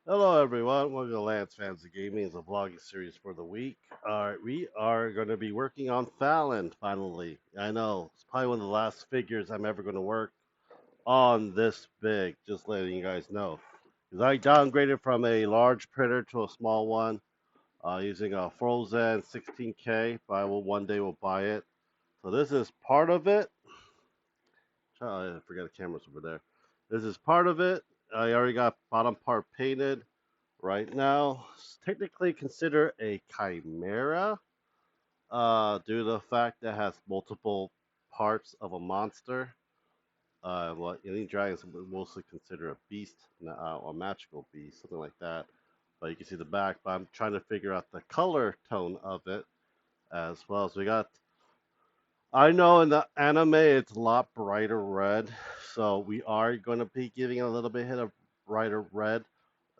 Hello, everyone. Welcome to Lance Fantasy Gaming. It's a vlogging series for the week. All right, we are going to be working on Fallon finally. I know it's probably one of the last figures I'm ever going to work on this big. Just letting you guys know, because I downgraded from a large printer to a small one using a Frozen 16K. But I will one day will buy it. So this is part of it. Oh, I forgot the camera's over there. This is part of it. I already got bottom part painted. Right now, it's technically considered a chimera due to the fact that it has multiple parts of a monster. What any dragons would mostly consider a beast or magical beast, something like that. But you can see the back. But I'm trying to figure out the color tone of it as well. So we got. I know in the anime it's a lot brighter red, so we are going to be giving it a little bit hit of brighter red.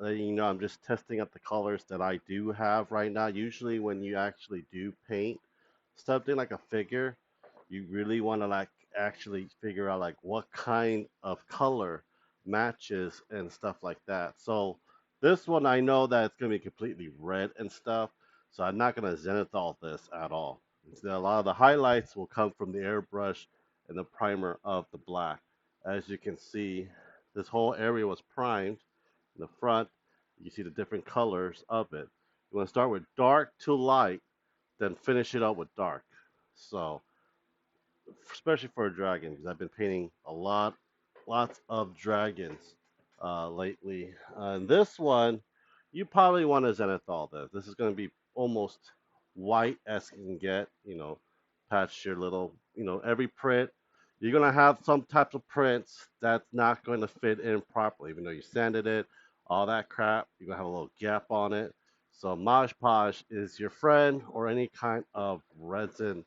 I'm just testing out the colors that I do have right now. Usually, when you actually do paint something like a figure, you really want to like actually figure out like what kind of color matches and stuff like that. So this one, I know that it's gonna be completely red and stuff, so I'm not gonna zenithal this at all. Instead, a lot of the highlights will come from the airbrush and the primer of the black. As you can see, this whole area was primed in the front. You see the different colors of it. You want to start with dark to light, then finish it up with dark. So, especially for a dragon, because I've been painting lots of dragons lately. And this one, you probably want to zenithal this. This is going to be almost white as you can get. Patch your little, every print. You're going to have some types of prints that's not going to fit in properly, even though you sanded it, all that crap. You're going to have a little gap on it. So Mod Podge is your friend, or any kind of resin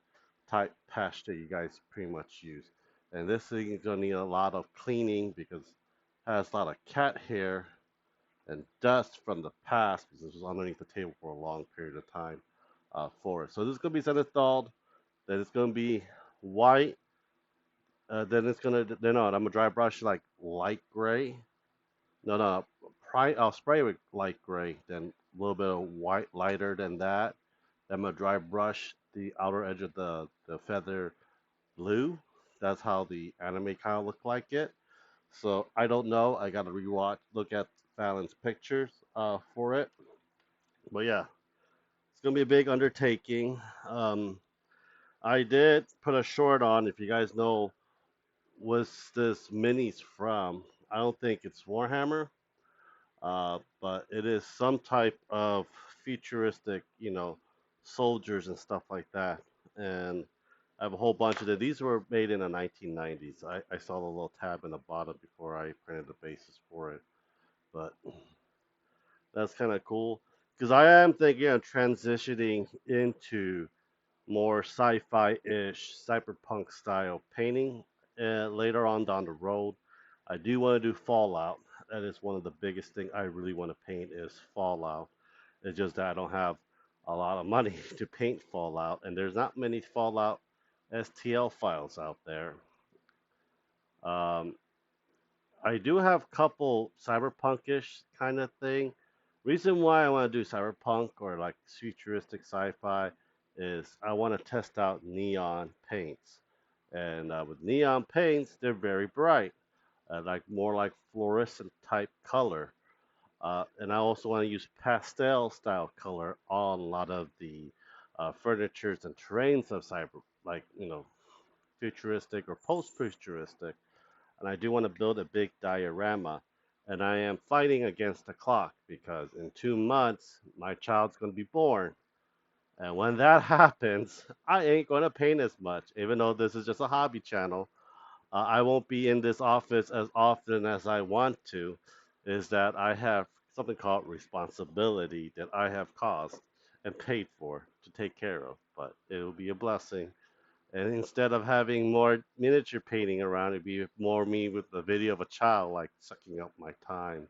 type patch that you guys pretty much use. And this thing is going to need a lot of cleaning because it has a lot of cat hair and dust from the past because this was underneath the table for a long period of time for it. So this is going to be set installed. Then it's going to be white. Then it's going to, then no, I'm going to dry brush like light gray. No, no, I'll spray with light gray, then a little bit of white lighter than that. Then I'm going to dry brush the outer edge of the feather blue. That's how the anime kind of looked like it. So I don't know. I got to rewatch, look at Fallon's pictures for it. But yeah, it's gonna be a big undertaking. I did put a short on. If you guys know, was this minis from? I don't think it's Warhammer, but it is some type of futuristic, soldiers and stuff like that. And I have a whole bunch of them. These were made in the 1990s. I saw the little tab in the bottom before I printed the basis for it. But that's kind of cool because I am thinking of transitioning into more sci-fi-ish, cyberpunk style painting later on down the road. I do want to do Fallout. That is one of the biggest things I really want to paint is Fallout. It's just that I don't have a lot of money to paint Fallout, and there's not many Fallout STL files out there. Um, I do have a couple cyberpunkish kind of thing. Reason why I want to do cyberpunk or like futuristic sci-fi is I want to test out neon paints, and with neon paints, they're very bright, like more like fluorescent type color. And I also want to use pastel style color on a lot of the furnitures and terrains of cyber, like futuristic or post-futuristic, and I do want to build a big diorama. And I am fighting against the clock because in 2 months my child's going to be born. And when that happens, I ain't going to paint as much, even though this is just a hobby channel. I won't be in this office as often as I want to. Is that I have something called responsibility that I have caused and paid for to take care of. But it will be a blessing, and instead of having more miniature painting around, it'd be more me with the video of a child like sucking up my time.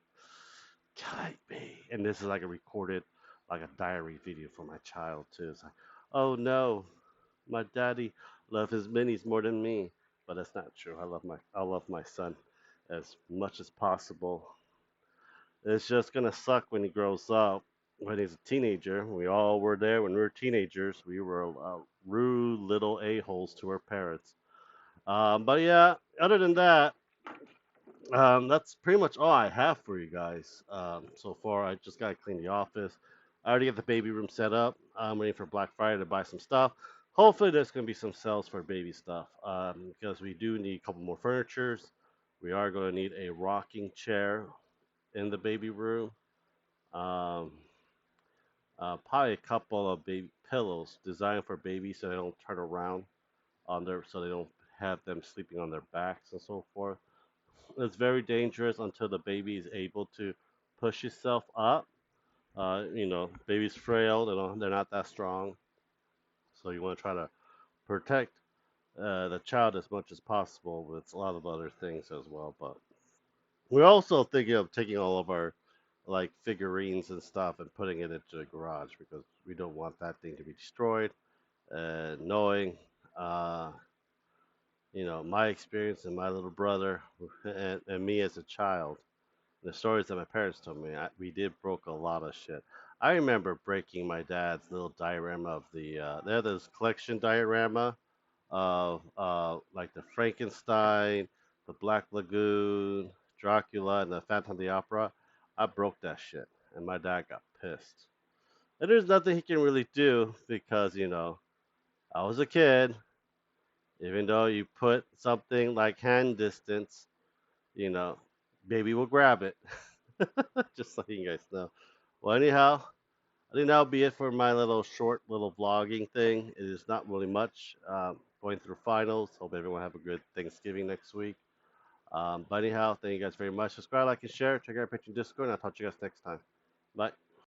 Guide me. And this is like a recorded, like a diary video for my child too. It's like, oh no, my daddy loves his minis more than me. But that's not true. I love my son as much as possible. It's just gonna suck when he grows up. When he's a teenager, we all were there when we were teenagers. We were rude little a-holes to our parents. But yeah, other than that, that's pretty much all I have for you guys so far. I just gotta clean the office. I already got the baby room set up. I'm waiting for Black Friday to buy some stuff. Hopefully, there's gonna be some sales for baby stuff because we do need a couple more furnitures. We are gonna need a rocking chair in the baby room. Um, Probably a couple of baby pillows designed for babies so they don't turn around on their so they don't have them sleeping on their backs and so forth. It's very dangerous until the baby is able to push itself up. Baby's frail. They're not that strong, so you want to try to protect the child as much as possible with a lot of other things as well. But we're also thinking of taking all of our like figurines and stuff and putting it into the garage because we don't want that thing to be destroyed. And knowing, uh, my experience and my little brother and me as a child, the stories that my parents told me, we did broke a lot of shit. I remember breaking my dad's little diorama of they had this collection diorama of like the Frankenstein, the Black Lagoon, Dracula, and the Phantom of the Opera. I broke that shit, and my dad got pissed. And there's nothing he can really do because I was a kid. Even though you put something like hand distance, you know, baby will grab it. Just so you guys know. Well, anyhow, I think that'll be it for my little short little vlogging thing. It is not really much. Going through finals. Hope everyone have a good Thanksgiving next week. But anyhow, thank you guys very much. Subscribe, like, and share. Check out our Patreon Discord, and I'll talk to you guys next time. Bye.